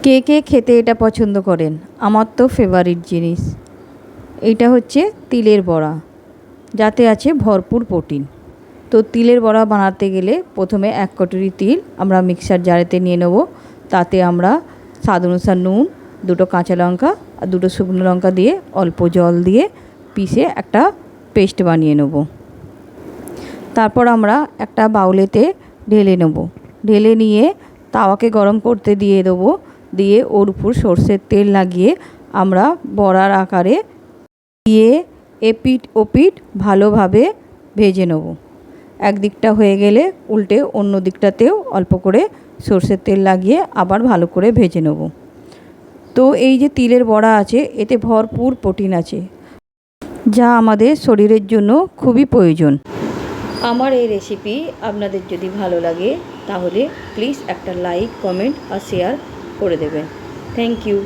কে কে খেতে এটা পছন্দ করেন? আমার তো ফেভারিট জিনিস। এইটা হচ্ছে তিলের বড়া, যাতে আছে ভরপুর প্রোটিন। তো তিলের বড়া বানাতে গেলে প্রথমে 1 কটুরি তিল আমরা মিক্সার জারেতে নিয়ে নেব। তাতে আমরা স্বাদ অনুসার নুন, 2টো কাঁচা লঙ্কা আর 2টো শুকনো লঙ্কা দিয়ে অল্প জল দিয়ে পিষে একটা পেস্ট বানিয়ে নেব। তারপর আমরা একটা বাউলেতে ঢেলে নেব। ঢেলে নিয়ে তাওয়াকে গরম করতে দিয়ে দেবো। দিয়ে ওর উপর সর্ষের তেল লাগিয়ে আমরা বড়ার আকারে দিয়ে এপিঠ ওপিঠ ভালোভাবে ভেজে নেব। একদিকটা হয়ে গেলে উল্টে অন্য দিকটাতেও অল্প করে সর্ষের তেল লাগিয়ে আবার ভালো করে ভেজে নেব। তো এই যে তিলের বড়া আছে, এতে ভরপুর প্রোটিন আছে, যা আমাদের শরীরের জন্য খুবই প্রয়োজন। আমার এই রেসিপি আপনাদের যদি ভালো লাগে তাহলে প্লিজ একটা লাইক, কমেন্ট আর শেয়ার করে দেবেন। Thank you.